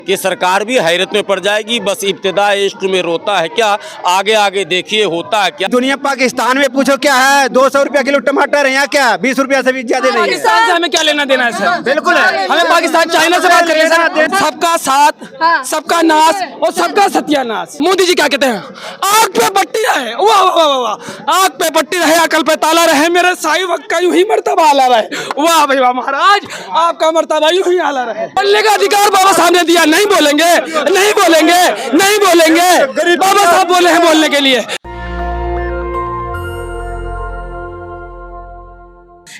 कि सरकार भी हैरत में पड़ जाएगी। बस इब्तिदा इश्क में रोता है क्या, आगे आगे देखिए होता है क्या। दुनिया पाकिस्तान में पूछो क्या है, 200 रुपया किलो टमाटर है, यहाँ क्या 20 रुपया से भी ज्यादा नहीं है। पाकिस्तान से हमें क्या लेना देना है सर? बिल्कुल है, हमें पाकिस्तान चाइना से बात करिए सर। सबका साथ, सबका नाश और सबका सत्यानाश। मोदी जी क्या कहते हैं? आग पे पट्टी रहे, वाह वाह वाह वाह, आग पे पट्टी रहे, अकल पे ताला रहे, मेरे साईं वक्त का यूं ही मर्तबा आला रहे। वाह भाई वाह महाराज, आपका मर्तबा यूं ही आला रहे। बोलने का अधिकार बाबा साहब ने दिया, नहीं बोलेंगे, नहीं बोलेंगे, नहीं बोलेंगे। बाबा साहब बोले हैं बोलने के लिए।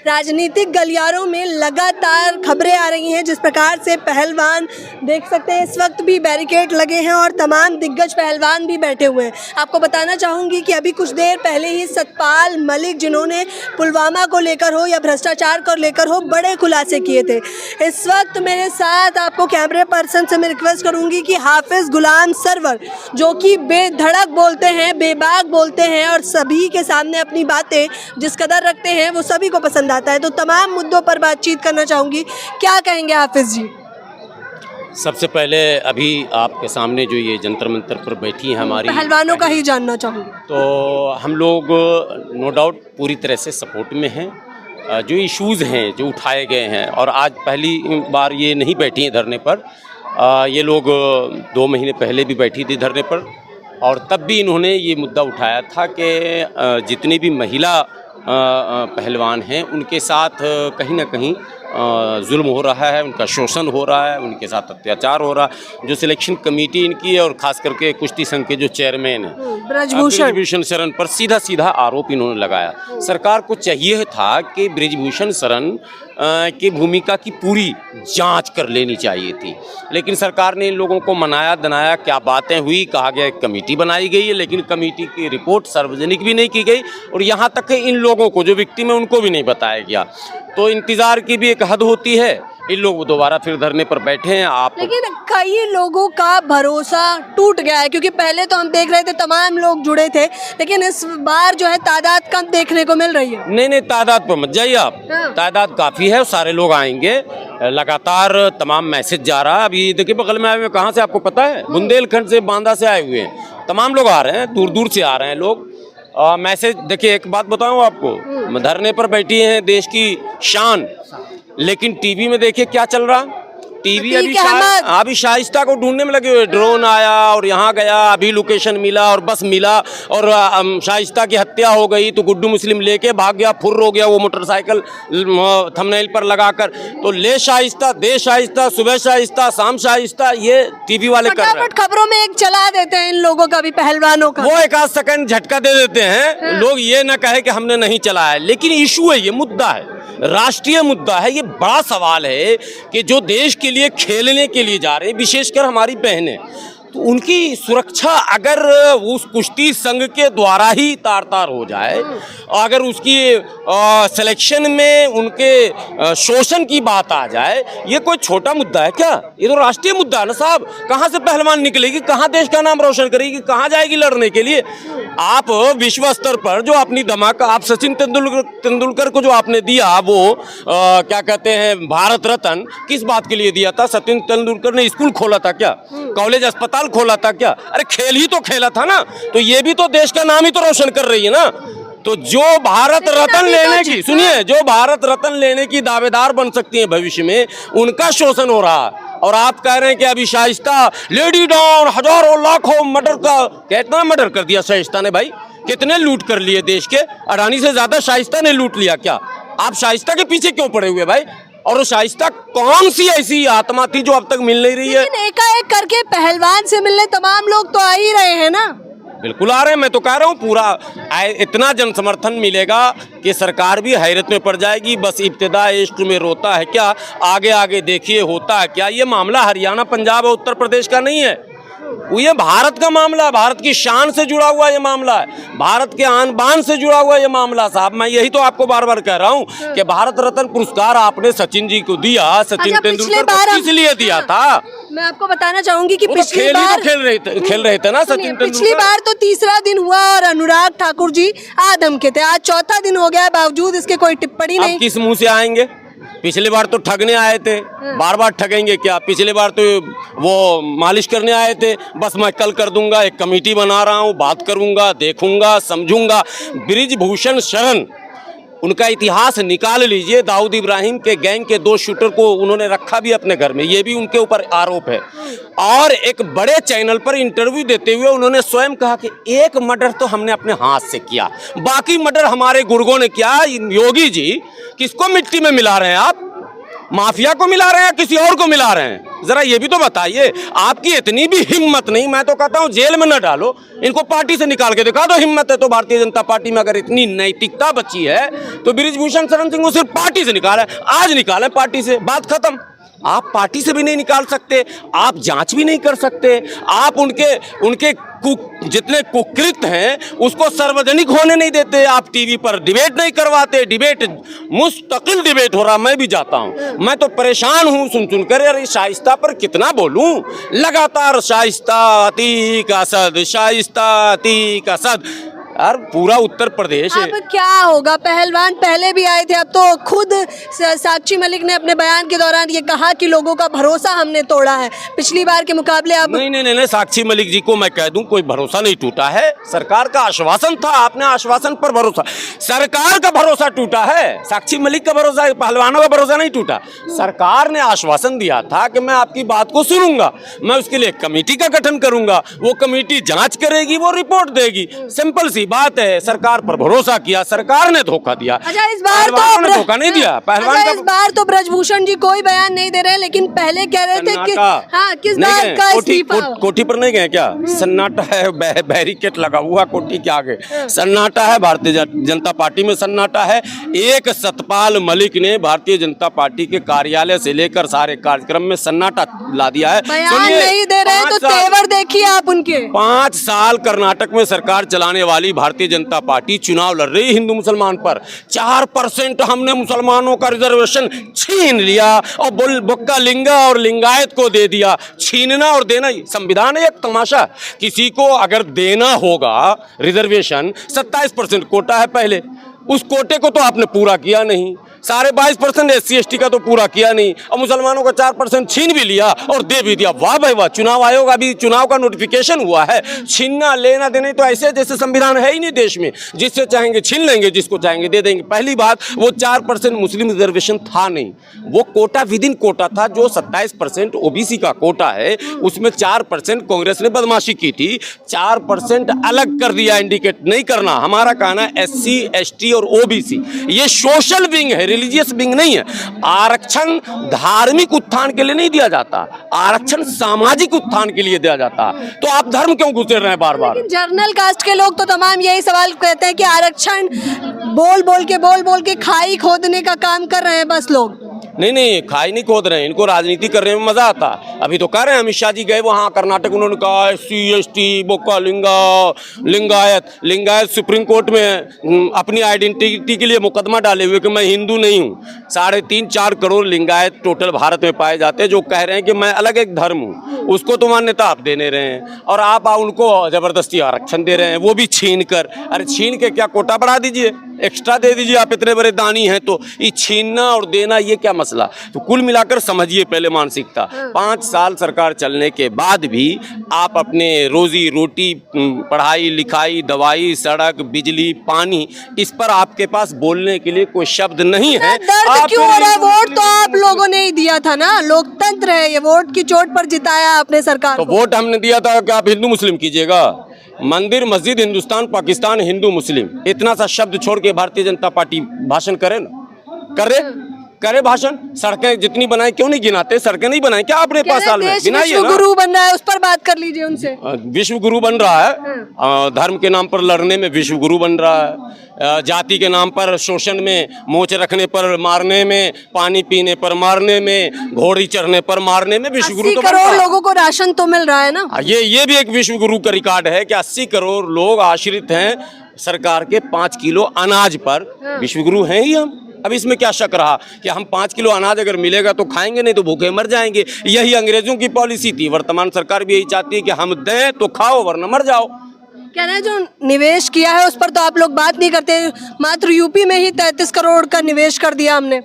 राजनीतिक गलियारों में लगातार खबरें आ रही हैं, जिस प्रकार से पहलवान देख सकते हैं इस वक्त भी बैरिकेड लगे हैं और तमाम दिग्गज पहलवान भी बैठे हुए हैं। आपको बताना चाहूँगी कि अभी कुछ देर पहले ही सतपाल मलिक, जिन्होंने पुलवामा को लेकर हो या भ्रष्टाचार को लेकर हो बड़े खुलासे किए थे, इस वक्त मेरे साथ आपको कैमरे पर्सन से मैं रिक्वेस्ट करूँगी कि हाफिज़ गुलाम सरवर, जो कि बेधड़क बोलते हैं, बेबाक बोलते हैं और सभी के सामने अपनी बातें जिस कदर रखते हैं वो सभी को पसंद आता है, तो तमाम मुद्दों पर बातचीत करना चाहूंगी। क्या कहेंगे हाफिज जी? सबसे पहले अभी आपके सामने जो ये जंतर मंतर पर बैठी हैं हमारी पहलवानों का ही जानना चाहूंगी। तो हम लोग नो डाउट पूरी तरह से सपोर्ट में हैं। जो इश्यूज़ हैं जो उठाए गए हैं, और आज पहली बार ये नहीं बैठी हैं धरने पर, ये लोग 2 महीने पहले भी बैठी थी धरने पर, और तब भी इन्होंने ये मुद्दा उठाया था कि जितनी भी महिला पहलवान हैं उनके साथ कहीं ना कहीं जुल्म हो रहा है, उनका शोषण हो रहा है, उनके साथ अत्याचार हो रहा है। जो सिलेक्शन कमेटी इनकी है और ख़ास करके कुश्ती संघ के जो चेयरमैन हैं ब्रिजभूषण शरण पर सीधा सीधा आरोप इन्होंने लगाया। सरकार को चाहिए था कि ब्रिजभूषण शरण की भूमिका की पूरी जांच कर लेनी चाहिए थी, लेकिन सरकार ने इन लोगों को मनाया दनाया, क्या बातें हुई, कहा गया एक कमेटी बनाई गई है, लेकिन कमेटी की रिपोर्ट सार्वजनिक भी नहीं की गई, और यहाँ तक कि इन लोगों को जो विक्टिम है उनको भी नहीं बताया गया। तो इंतज़ार की भी एक हद होती है। इन लोग दोबारा फिर धरने पर बैठे हैं। आप लेकिन कई लोगों का भरोसा टूट गया है, क्योंकि पहले तो हम देख रहे थे तमाम लोग जुड़े थे, लेकिन इस बार जो है तादाद कम देखने को मिल रही है। नहीं, तादाद पर मत जाइए आप। तादाद काफ़ी है, सारे लोग आएंगे, लगातार तमाम मैसेज जा रहा है। अभी देखिए बगल में आए हुए कहाँ से आपको पता है? बुंदेलखंड से, बांदा से आए हुए हैं, तमाम लोग आ रहे हैं, दूर दूर से आ रहे हैं लोग। मैसेज देखिए, एक बात बताऊं आपको, धरने पर बैठी हैं देश की शान, लेकिन टीवी में देखिए क्या चल रहा। टीवी अभी शाइस्ता को ढूंढने में लगे हुए। ड्रोन आया और यहाँ गया, अभी लोकेशन मिला और बस मिला, और शाइस्ता की हत्या हो गई तो गुड्डू मुस्लिम लेके भाग गया, फुर्र हो गया वो मोटरसाइकिल थंबनेल पर लगाकर। तो ले शाइस्ता, दे शाइस्ता, सुबह शाइस्ता, शाम शाइस्ता, ये टीवी वाले कर रहे हैं। खबरों में एक चला देते हैं इन लोगों का भी, पहलवानों का, वो एक आध सेकंड झटका दे देते हैं। लोग ये ना कहे कि हमने नहीं चलाया, लेकिन इशू है, ये मुद्दा है, राष्ट्रीय मुद्दा है। ये बड़ा सवाल है कि जो देश के लिए खेलने के लिए जा रहे हैं, विशेषकर हमारी बहनें, तो उनकी सुरक्षा अगर उस कुश्ती संघ के द्वारा ही तार तार हो जाए, अगर उसकी सिलेक्शन में उनके शोषण की बात आ जाए, ये कोई छोटा मुद्दा है क्या? ये तो राष्ट्रीय मुद्दा है ना साहब। कहाँ से पहलवान निकलेगी, कहाँ देश का नाम रोशन करेगी, कहाँ जाएगी लड़ने के लिए? आप विश्व स्तर पर जो अपनी धमाका, आप सचिन तेंदुलकर को जो आपने दिया, वो क्या कहते हैं भारत रत्न, किस बात के लिए दिया था? सचिन तेंदुलकर ने स्कूल खोला था क्या? कॉलेज अस्पताल खोला था क्या? अरे खेल ही तो खेला था ना। तो ये भी तो देश का नाम ही तो रोशन कर रही है ना। तो जो भारत रत्न लेने की, सुनिए, जो भारत रत्न लेने की दावेदार बन सकती है भविष्य में, उनका शोषण हो रहा है। और आप कह रहे हैं कि अभी शाइस्ता लेडी डॉन, हजारों लाखों मर्डर का, कितना मर्डर कर दिया शाइस्ता ने भाई, कितने लूट कर लिए देश के। अडानी से ज्यादा शाइस्ता ने लूट लिया क्या? आप शाइस्ता के पीछे क्यों पड़े हुए भाई? और वो शाइस्ता कौन सी ऐसी आत्मा थी जो अब तक मिल नहीं रही है? एकाएक करके पहलवान से मिलने तमाम लोग तो आ ही रहे हैं ना। बिल्कुल आ रहे हैं, मैं तो कह रहा हूँ पूरा इतना जन समर्थन मिलेगा कि सरकार भी हैरत में पड़ जाएगी। बस इब्तिदा इश्क में रोता है क्या, आगे आगे देखिए होता है क्या। ये मामला हरियाणा, पंजाब और उत्तर प्रदेश का नहीं है, ये भारत का मामला है, भारत की शान से जुड़ा हुआ ये मामला है, भारत के आन बान से जुड़ा हुआ ये मामला। साहब मैं यही तो आपको बार बार कह रहा हूँ कि भारत रत्न पुरस्कार आपने सचिन जी को दिया, सचिन तेंदुलकर को इसलिए दिया था। मैं आपको बताना चाहूंगी कि पिछली बार खेल रहे थे ना सचिन तेंदुलकर। पिछली बार तो तीसरा दिन हुआ और अनुराग ठाकुर जी आदम के थे, आज चौथा दिन हो गया, बावजूद इसके कोई टिप्पणी नहीं। किस मुंह से आएंगे? पिछले बार तो ठगने आए थे, बार बार ठगेंगे क्या? पिछले बार तो वो मालिश करने आए थे, बस मैं कल कर दूंगा, एक कमेटी बना रहा हूँ, बात करूंगा, देखूंगा, समझूंगा। बृजभूषण शरण, उनका इतिहास निकाल लीजिए। दाऊद इब्राहिम के गैंग के 2 शूटर को उन्होंने रखा भी अपने घर में, ये भी उनके ऊपर आरोप है। और एक बड़े चैनल पर इंटरव्यू देते हुए उन्होंने स्वयं कहा कि एक मर्डर तो हमने अपने हाथ से किया, बाकी मर्डर हमारे गुर्गों ने किया। योगी जी, किसको मिट्टी में मिला रहे हैं आप? माफिया को मिला रहे हैं, किसी और को मिला रहे हैं? जरा ये भी तो बताइए। आपकी इतनी भी हिम्मत नहीं, मैं तो कहता हूं जेल में न डालो, इनको पार्टी से निकाल के दिखा दो। हिम्मत है तो भारतीय जनता पार्टी में अगर इतनी नैतिकता बची है तो बृजभूषण शरण सिंह को सिर्फ पार्टी से निकाला, आज निकालें पार्टी से, बात खत्म। आप पार्टी से भी नहीं निकाल सकते, आप जांच भी नहीं कर सकते, आप उनके जितने कुकृत्य हैं उसको सार्वजनिक होने नहीं देते, आप टीवी पर डिबेट नहीं करवाते। डिबेट, मुस्तकिल डिबेट हो रहा, मैं भी जाता हूं, मैं तो परेशान हूं सुन कर। अरे शाइस्ता पर कितना बोलूं, लगातार शाइस्ता अतीक असद, शाइस्ता अतीक असद। यार पूरा उत्तर प्रदेश है। अब क्या होगा? पहलवान पहले भी आए थे, अब तो खुद साक्षी मलिक ने अपने बयान के दौरान ये कहा कि लोगों का भरोसा हमने तोड़ा है पिछली बार के मुकाबले। अब नहीं, साक्षी मलिक जी को मैं कह दूं, कोई भरोसा नहीं टूटा है। सरकार का आश्वासन था, आपने आश्वासन पर भरोसा, सरकार का भरोसा टूटा है। साक्षी मलिक का भरोसा, पहलवानों का भरोसा नहीं टूटा। सरकार ने आश्वासन दिया था कि मैं आपकी बात को सुनूंगा, मैं उसके लिए कमेटी का गठन करूंगा, वो कमेटी जांच करेगी, वो रिपोर्ट देगी। सिंपल सी बात है, सरकार पर भरोसा किया, सरकार ने धोखा दिया। अच्छा, इस बार तो धोखा नहीं दिया पहलवान। अच्छा, इस बार तो ब्रजभूषण जी कोई बयान नहीं दे रहे, लेकिन पहले कह रहे थे कि हाँ, किस बात का इस्तीफा? कोठी पर नहीं गए क्या? सन्नाटा है, बैरिकेड लगा हुआ कोठी के आगे, सन्नाटा है। भारतीय जनता पार्टी में सन्नाटा है। एक सतपाल मलिक ने भारतीय जनता पार्टी के कार्यालय से लेकर सारे कार्यक्रम में सन्नाटा ला दिया है। बयान नहीं दे रहे तो तेवर देखिए आप उनके। 5 साल कर्नाटक में सरकार चलाने वाली भारतीय जनता पार्टी चुनाव लड़ रही हिंदू मुसलमान पर। 4% हमने मुसलमानों का रिजर्वेशन छीन लिया और बुक्का लिंगा और लिंगायत को दे दिया। छीनना और देना संविधान है एक तमाशा। किसी को अगर देना होगा रिजर्वेशन, 27% कोटा है पहले, उस कोटे को तो आपने पूरा किया नहीं। 22.5% SC ST का तो पूरा किया नहीं, और मुसलमानों का 4% छीन भी लिया और दे भी दिया। वाह भाई वाह। चुनाव आयोग, अभी चुनाव का नोटिफिकेशन हुआ है। छीनना लेना देने तो ऐसे जैसे संविधान है ही नहीं देश में, जिससे चाहेंगे छीन लेंगे, जिसको चाहेंगे दे देंगे। पहली बात, वो 4% मुस्लिम रिजर्वेशन था नहीं, वो कोटा विद इन कोटा था। जो 27% OBC का कोटा है उसमें 4% कांग्रेस ने बदमाशी की थी, 4% अलग कर दिया। इंडिकेट नहीं करना, हमारा कहना है SC ST और OBC ये सोशल विंग है, रिलीजियस विंग नहीं है। आरक्षण धार्मिक उत्थान के लिए नहीं दिया जाता, आरक्षण सामाजिक उत्थान के लिए दिया जाता। तो आप धर्म क्यों घुसे रहे हैं बार बार? जर्नल कास्ट के लोग तो तमाम यही सवाल कहते हैं कि आरक्षण बोल बोल के खाई खोदने का काम कर रहे हैं बस लोग। नहीं, खाई नहीं खोद रहे हैं, इनको राजनीति करने में मजा आता। अभी तो कह रहे हैं, अमित शाह जी गए वहाँ कर्नाटक, उन्होंने कहा SC ST बोका लिंगायत सुप्रीम कोर्ट में अपनी आइडेंटिटी के लिए मुकदमा डाले हुए कि मैं हिंदू नहीं हूँ। 3.5-4 करोड़ लिंगायत टोटल भारत में पाए जाते हैं, जो कह रहे हैं कि मैं अलग एक धर्म हूँ, उसको तो मान्यता आप देने रहे हैं, और आप उनको जबरदस्ती आरक्षण दे रहे हैं, वो भी छीन कर। अरे छीन के क्या, कोटा बढ़ा दीजिए, एक्स्ट्रा दे दीजिए, आप इतने बड़े दानी हैं तो। ये छीनना और देना ये क्या मसला? तो कुल मिलाकर समझिए पहले मानसिकता। 5 साल सरकार चलने के बाद भी आप अपने रोजी रोटी, पढ़ाई लिखाई, दवाई, सड़क, बिजली, पानी, इस पर आपके पास बोलने के लिए कोई शब्द नहीं है। दर्द क्यों हो रहा है? वोट तो आप लोगों ने ही दिया था ना, लोकतंत्र है ये, वोट की चोट पर जिताया आपने सरकार तो को। वोट हमने दिया था कि आप हिंदू मुस्लिम कीजिएगा। मंदिर मस्जिद, हिंदुस्तान पाकिस्तान, हिंदू मुस्लिम, इतना सा शब्द छोड़ के भारतीय जनता पार्टी भाषण करे ना, करे भाषण। सड़कें जितनी बनाए क्यों नहीं गिनाते? सड़कें नहीं बनाए क्या आपने 5 साल में? गिनाइए ना। गुरु बन रहा है, उस पर बात कर लीजिए उनसे। विश्व गुरु बन रहा है, धर्म के नाम पर लड़ने में विश्व गुरु बन रहा है, जाति के नाम पर शोषण में, मोच रखने पर मारने में, पानी पीने पर मारने में, घोड़ी चढ़ने पर मारने में विश्व गुरु तो 80 करोड़ लोगों को राशन तो मिल रहा है ना। ये भी एक विश्व गुरु का रिकॉर्ड है कि 80 करोड़ लोग आश्रित हैं सरकार के 5 किलो अनाज पर। विश्व गुरु हैं ही हम। अब इसमें क्या शक रहा कि हम 5 किलो अनाज अगर मिलेगा तो खाएंगे, नहीं तो भूखे मर जाएंगे। यही अंग्रेजों की पॉलिसी थी, वर्तमान सरकार भी यही चाहती है कि हम दें तो खाओ वरना मर जाओ। क्या ना, जो निवेश किया है उस पर तो आप लोग बात नहीं करते। मात्र यूपी में ही 33 करोड़ का निवेश कर दिया हमने।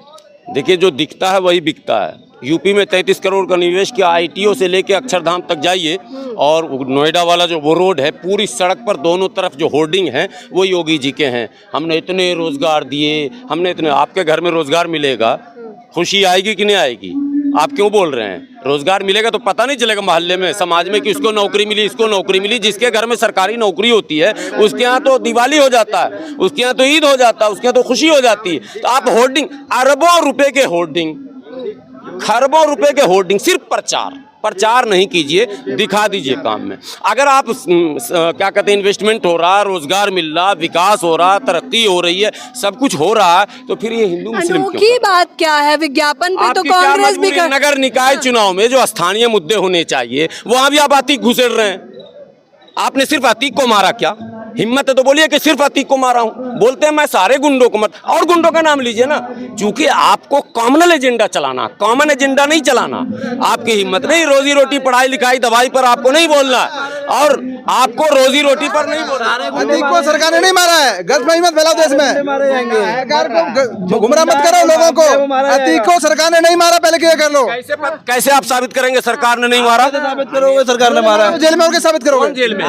देखिए, जो दिखता है वही बिकता है। यूपी में 33 करोड़ का निवेश किया, ITO से लेके अक्षरधाम तक जाइए, और नोएडा वाला जो वो रोड है, पूरी सड़क पर दोनों तरफ जो होर्डिंग हैं वो योगी जी के हैं। हमने इतने रोजगार दिए, हमने इतने। आपके घर में रोजगार मिलेगा, खुशी आएगी कि नहीं आएगी? आप क्यों बोल रहे हैं? रोजगार मिलेगा तो पता नहीं चलेगा मोहल्ले में, समाज में कि उसको नौकरी मिली, इसको नौकरी मिली। जिसके घर में सरकारी नौकरी होती है उसके यहाँ तो दिवाली हो जाता है, उसके यहाँ तो ईद हो जाता है, उसके यहाँ तो खुशी हो जाती है। तो आप होर्डिंग, अरबों रुपए के होर्डिंग, खरबों रुपए के होर्डिंग, सिर्फ प्रचार नहीं कीजिए, दिखा दीजिए काम में। अगर आप क्या कहते हैं, इन्वेस्टमेंट हो रहा, रोजगार मिल रहा, विकास हो रहा, तरक्की हो रही है, सब कुछ हो रहा है, तो फिर ये हिंदू मुस्लिम क्यों? अनोखी बात क्या है, विज्ञापन पे तो कांग्रेस भी नगर निकाय चुनाव में जो स्थानीय मुद्दे होने चाहिए वहां भी आप अतीक घुसेड़ रहे हैं। आपने सिर्फ अतीक को मारा क्या? हिम्मत है तो बोलिए कि सिर्फ अतीक को मारा हूं। बोलते हैं मैं सारे गुंडों को मत, और गुंडों का नाम लीजिए ना। क्योंकि आपको कॉमनल एजेंडा चलाना, कॉमन एजेंडा नहीं चलाना। आपकी हिम्मत नहीं, रोजी रोटी, पढ़ाई लिखाई, दवाई पर आपको नहीं बोलना, और आपको रोजी रोटी पर नहीं बोलना। अतीक को सरकार ने नहीं मारा है, गलतफहमी मत फैलाओ देश में, सरकार को गुमराह मत करो लोगों को। अतीक को सरकार ने नहीं मारा, पहले क्लियर कर लो। कैसे आप साबित करेंगे सरकार ने नहीं मारा? साबित करोगे सरकार ने मारा? जेल में होकर साबित करोगे। जेल में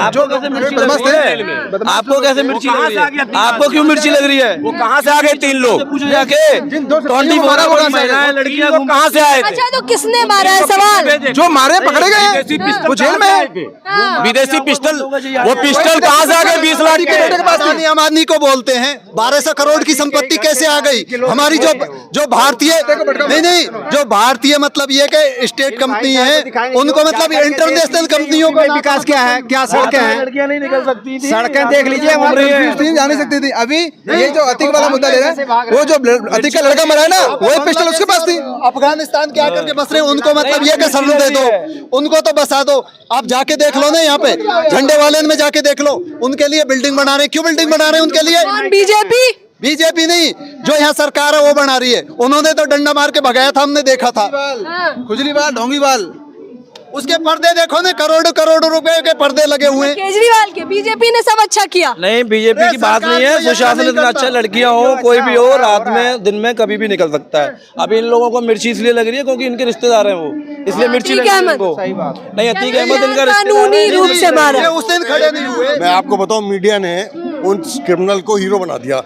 आपको कैसे मिर्ची लग रही है? आपको क्यों मिर्ची लग रही है? वो कहाँ से आ गए 3 लोग? लड़कियां कहाँ से आए थे? अच्छा, तो किसने मारा है सवाल? जो मारे पकड़े गए वो जेल में है। विदेशी पिस्टल, वो पिस्टल कहाँ से आ गए? 20 लाख के बेटे के पास। आम आदमी को बोलते हैं 1200 करोड़ की संपत्ति कैसे आ गई हमारी? जो भारतीय नहीं, जो भारतीय मतलब ये कि स्टेट कंपनी है, उनको मतलब इंटरनेशनल कंपनियों का विकास क्या है? क्या सड़कें हैं? लड़कियां नहीं निकल सकती थी, सड़कें देख लीजिए, जा नहीं सकती थी। अभी ये जो अतीक वाला मुद्दा ले रहा है, वो जो अतीक का लड़का मरा है ना, वही पिस्टल उसके पास थी। अफगानिस्तान के आकर के बस रहे, उनको मतलब ये कि सल्लू दे दो, उनको तो बसा दो। आप जाके देख लो ना, यहाँ पे झंडे वाले में जाके देख लो, उनके लिए बिल्डिंग बना रहे। क्यों बिल्डिंग बना रहे हैं उनके लिए? बीजेपी नहीं, जो यहाँ सरकार है वो बना रही है। उन्होंने तो डंडा मार के भगाया था, हमने देखा था। खुजलीवाल, ढोंगीवाल, उसके पर्दे देखो ना, करोड़ों रुपए के पर्दे लगे हुए हैं। केजरीवाल के, बीजेपी ने सब अच्छा किया। नहीं, बीजेपी की बात नहीं है, सुशासन इतना अच्छा, लड़कियां हो, कोई भी हो, रात में दिन में कभी भी निकल सकता है। अभी इन लोगों को मिर्ची इसलिए लग रही है क्योंकि इनके रिश्तेदार हैं वो, इसलिए मिर्ची लग रही है इनको। नहीं, अतीक अहमद इनका कानूनी रूप से मारा, उस दिन खड़े नहीं हुए। मैं आपको बताऊं, मीडिया ने उन क्रिमिनल को हीरो बना दिया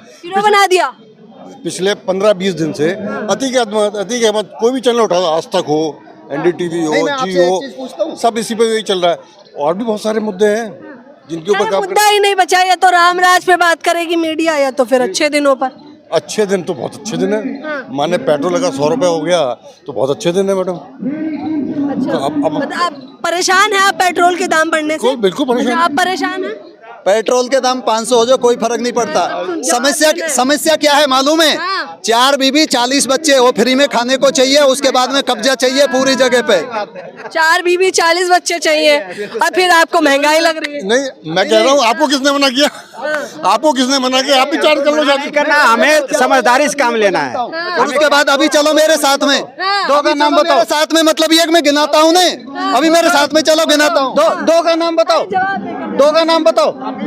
पिछले 15-20 दिन से। अतीक अहमद कोई भी चैनल उठा, आज तक हो, NDTV हो, जियो, सब इसी पे यही चल रहा है। और भी बहुत सारे मुद्दे हैं जिनके ऊपर मुद्दा ही नहीं बचा। या तो रामराज पे बात करेगी मीडिया, या तो फिर अच्छे दिनों पर। अच्छे दिन तो बहुत अच्छे दिन है। माने पेट्रोल लगा 100 रुपए हो गया तो बहुत अच्छे दिन है मैडम। अच्छा, तो मतलब आप परेशान हैं? आप पेट्रोल के दाम बढ़ने से? बिल्कुल परेशान। आप परेशान हैं? पेट्रोल के दाम 500 हो जाए कोई फर्क नहीं पड़ता। समस्या क्या है मालूम है? 4 बीबी 40 बच्चे, वो फ्री में खाने को चाहिए, उसके बाद में कब्जा चाहिए पूरी जगह पे। 4 बीबी 40 बच्चे चाहिए, और फिर आपको महंगाई लग रही है। नहीं, मैं कह रहा हूँ, आपको किसने मना किया? आपको किसने मना किया? आप भी चार्ज कर लो, शादी करना, हमें समझदारी से काम लेना है। और उसके बाद अभी चलो मेरे साथ में, 2 का नाम बताओ। साथ में मतलब एक मैं गिनाता हूँ ने, अभी मेरे साथ में चलो, गिनाता हूँ। 2 का नाम बताओ, 2 का नाम बताओ। आप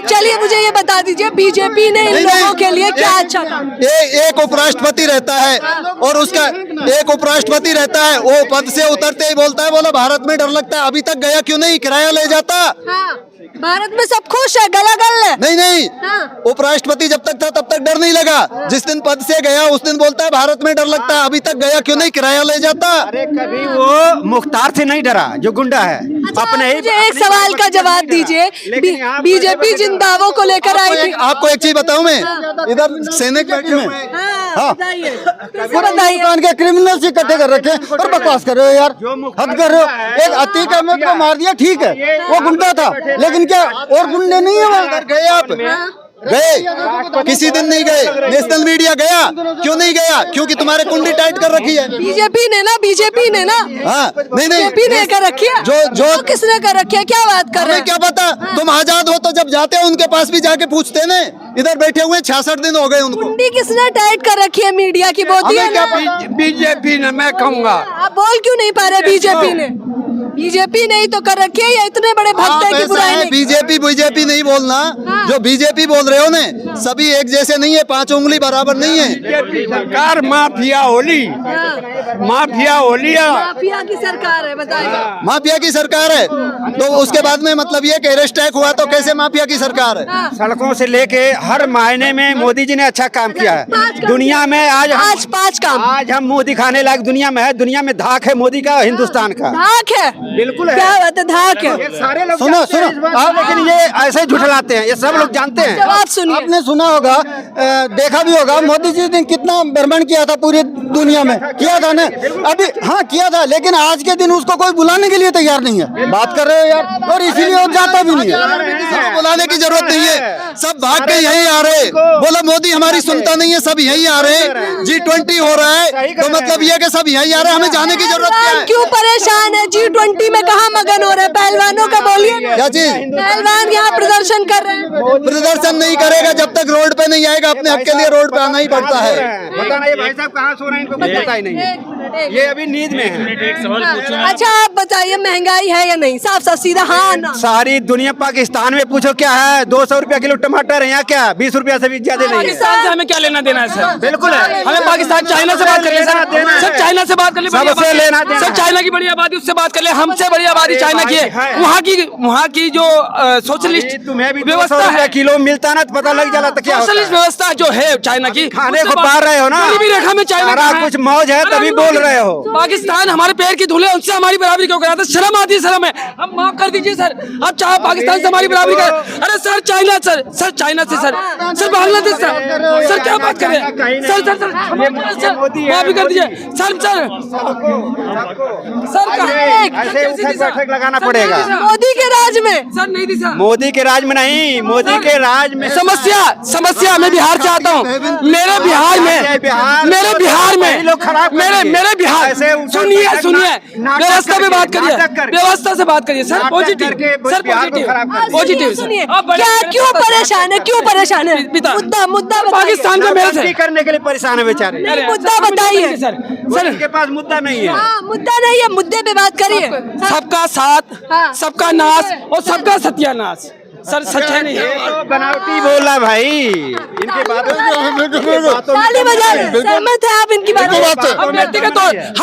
चलिए मुझे ये बता दीजिए, बीजेपी ने इन लोगों के लिए क्या अच्छा काम? एक उपराष्ट्रपति रहता है, और उसका एक उपराष्ट्रपति रहता है, वो पद से उतरते ही बोलता है, बोला भारत में डर लगता है। अभी तक गया क्यों नहीं? किराया ले जाता। भारत में सब खुश है, गला गल है। नहीं, उपराष्ट्रपति जब तक था तब तक डर नहीं लगा। जिस दिन पद से गया उस दिन बोलता है भारत में डर लगता है। अभी तक गया क्यों नहीं? किराया ले जाता। अरे कभी वो मुख्तार से नहीं डरा, जो गुंडा है। अच्छा, अपने ही मुझे एक सवाल का जवाब दीजिए, बीजेपी जिन दावों को लेकर आई थी। आपको एक चीज बताऊं मैं, इधर सैनिक बैठे में, बताइए, के क्रिमिनल इकट्ठे कर रखे और बकवास कर रहे हो यार, हद कर रहे हो। एक अतीक अहमद को मार दिया, ठीक है, वो गुंडा था, लेकिन क्या और गुंडे नहीं है वहाँ? गए आप? गए? किसी दिन नहीं गए। नेशनल मीडिया गया, क्यों नहीं गया? क्योंकि तुम्हारे कुंडी टाइट कर रखी है बीजेपी ने ना। हाँ, नहीं, बीजेपी ने कर रखी है। जो किसने कर रखी है? क्या बात कर रहे हैं? क्या पता? तुम आजाद हो तो जब जाते हो उनके पास भी जाके पूछते ना, इधर बैठे हुए 66 दिन हो गए उनको। मुंडी किसने टाइट कर रखी है मीडिया की? मोदी है ना? बीजेपी ने, मैं कहूँगा। आप बोल क्यों नहीं पा रहे? बीजेपी ने, बीजेपी नहीं तो कर रखी है, या इतने बड़े भक्त है कि बुराई नहीं? बीजेपी नहीं बोलना। जो बीजेपी बोल रहे हो ने, सभी एक जैसे नहीं है, 5 उंगली बराबर नहीं है। सरकार mafia Holi, mafia Holi, mafia की सरकार है, बताइए। माफिया की सरकार है तो उसके बाद में मतलब ये कि अरेस्ट टैक हुआ तो कैसे माफिया की सरकार है? सड़कों से लेके हर मायने में मोदी जी ने अच्छा काम किया है। दुनिया में आज 5 काम, आज हम मुंह दिखाने लायक दुनिया में है। दुनिया में धाक है मोदी का, हिंदुस्तान का धाक है। बिल्कुल है। क्या बात है, धाक है। ये सारे लोग सुनो, जानते हैं इस बात को, लेकिन ये ऐसे ही झुठलाते हैं, ये सब लोग जानते हैं। जवाब सुनिए। आपने सुना होगा, देखा भी होगा, मोदी जी ने कितना भ्रमण किया था पूरी दुनिया में, किया था ना? अभी हाँ किया था, लेकिन आज के दिन उसको कोई बुलाने के लिए तैयार नहीं है। बात कर रहे हो यार, और इसीलिए वो जाता भी नहीं है। किसी को बुलाने की जरूरत नहीं है, सब भाग के यहीं आ रहे। बोला मोदी हमारी सुनता नहीं है, सब यहीं आ रहे हैं। G20 हो रहा है तो मतलब ये कि सब यहीं आ रहे हैं, हमें जाने की जरूरत क्या है? क्यों परेशान है? G20 में कहाँ मगन हो रहे हैं? पहलवानों का बोलिए ना। क्या चीज? पहलवान यहाँ प्रदर्शन कर रहे हैं। प्रदर्शन नहीं करेगा जब तक रोड पे नहीं आएगा। अपने हक के लिए रोड पे आना ही पड़ता है। पता नहीं भाई साहब कहाँ सो रहे हैं, इनको कुछ पता ही नहीं है। ये अभी नींद में है। अच्छा आप बताइए, महंगाई है या नहीं? साफ साफ सीधा हाँ ना। सारी दुनिया, पाकिस्तान में पूछो क्या है, 200 रुपया किलो टमाटर है, यहाँ क्या 20 रुपया से भी ज्यादा नहीं है। पाकिस्तान से हमें क्या लेना देना है सर? बिल्कुल है। हमें पाकिस्तान, चाइना से बात कर ले सर, चाइना से बात कर ले, सबसे लेना देना सर, चाइना की बड़ी आबादी, उससे बात कर ले। हमसे बड़ी आबादी चाइना की है। वहाँ की जो सोशलिस्ट तुम्हें भी 200 व्यवस्था रुपया है, किलो मिलता ना तो पता लग जाता तो क्या होता सोशलिस्ट है। व्यवस्था जो है चाइना की, खाने को पा रहे हो ना, गरीबी रेखा में चाइना सारा कुछ मौज है तभी बोल रहे हो। पाकिस्तान हमारे पैर की धूल है, उनसे हमारी बराबरी क्यों कराते? शर्म आती है, शर्म है। अब माफ कर दीजिए सर, अब चाहे पाकिस्तान से हमारी बराबरी कर। अरे सर चाइना, सर चाइना से, सर बांग्लादेश सर क्या बात करें? सर माफी कर दीजिए सर ऐसे उठक बैठक लगाना पड़ेगा। मोदी के राज में सर नहीं दी सर, मोदी के राज में नहीं, मोदी के राज में समस्या मैं बिहार से आता हूँ। मेरे बिहार में सुनिए व्यवस्था पे बात करिए, व्यवस्था से बात करिए सर। पॉजिटिव सुनिए, क्या क्यों परेशान है? क्यों परेशान है? मुद्दा पाकिस्तान को मेरे से करने के लिए परेशान है बेचारे। नहीं, मुद्दा बताइए सर। उनके पास मुद्दा नहीं है। हाँ, मुद्दा नहीं है, मुद्दे पे बात करिए। सबका साथ, सबका नाश और सबका सत्यानाश। सर सच है नहीं? बनावटी बोला भाई, इनके बातों ताली बजा रहे हैं। सहमत है आप इनकी बात से? हम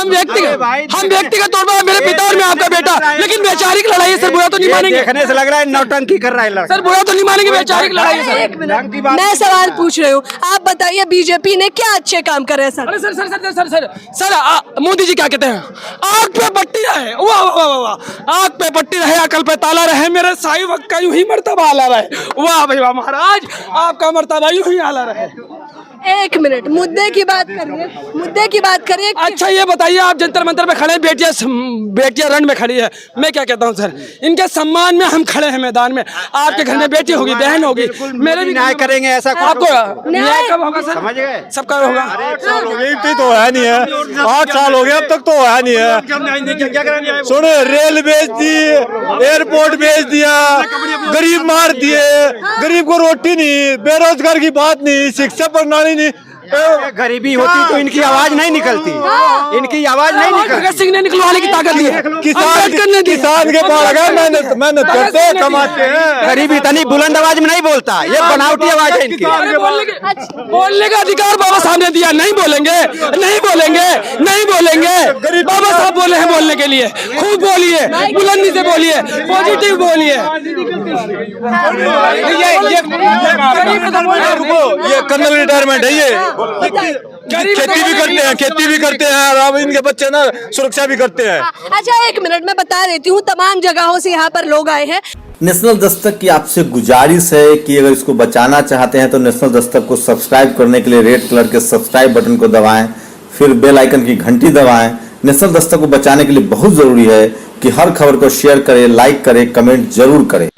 व्यक्तिगत तौर पर मेरे पिता और मैं आपका बेटा, लेकिन वैचारिक लड़ाई है सर, बुरा तो नहीं मानेंगे। देखने से लग रहा है नौटंकी कर रहा है लड़का। सर बुरा तो नहीं मानेंगे, वैचारिक लड़ाई है सर। एक मिनट, मैं सवाल पूछ रही हूँ, आप बताइए बीजेपी ने क्या अच्छे काम करे हैं सर? अरे सर मोदी जी क्या कहते हैं? आग पे पट्टी रहे, वाह वाह वाह वाह, आग पे पट्टी रहे, अकल पे ताला रहे, मेरे साई वक्त का यूं ही मर्तबा आला रहे। वाह भाई वाह महाराज, आपका मर्तबा यूं ही आला रहे। एक मिनट, मुद्दे की बात करिए। अच्छा ये बताइए, आप जंतर मंतर पे खड़े हैं, बेटियां रण में खड़ी है, मैं क्या कहता हूँ सर, इनके सम्मान में हम खड़े हैं मैदान में। आपके घर में बेटी होगी, बहन होगी, मेरे भी न्याय करेंगे ऐसा आपको न्याय कब होगा सर? समझ गए? सबका होगा। 8 साल हो गए, तो है नहीं है। 8 साल हो गए, अब तक तो है नहीं है। सुनो, रेल बेच दी, एयरपोर्ट बेच दिया, गरीब मार दिए, गरीब को रोटी नहीं, बेरोजगार की बात नहीं, शिक्षा प्रणाली नहीं। गरीबी होती तो इनकी आवाज नहीं निकलती, इनकी आवाज नहीं निकलती। भगत सिंह ने निकलवाने की ताकत दी है। किसान के पास अगर मेहनत करते हैं, कमाते हैं। गरीब इतनी बुलंद आवाज में नहीं बोलता, ये बनावटी आवाज है इनकी। बोलने का अधिकार बाबा साहब ने दिया, नहीं बोलेंगे बाबा साहब बोले हैं बोलने के लिए। खूब बोलिए, बुलंदी से बोलिए, पॉजिटिव बोलिए। ये कर्नल रिटायरमेंट है, ये खेती भी करते हैं और अब इनके बच्चे ना सुरक्षा भी करते हैं। अच्छा एक मिनट, मैं बता देती हूँ, तमाम जगहों से यहाँ पर लोग आए हैं। नेशनल दस्तक की आपसे गुजारिश है कि अगर इसको बचाना चाहते हैं तो नेशनल दस्तक को सब्सक्राइब करने के लिए रेड कलर के सब्सक्राइब बटन को दबाएं, फिर बेल आइकन की घंटी दबाएं। नेशनल दस्तक को बचाने के लिए बहुत जरूरी है कि हर खबर को शेयर करें, लाइक करें, कमेंट जरूर करें।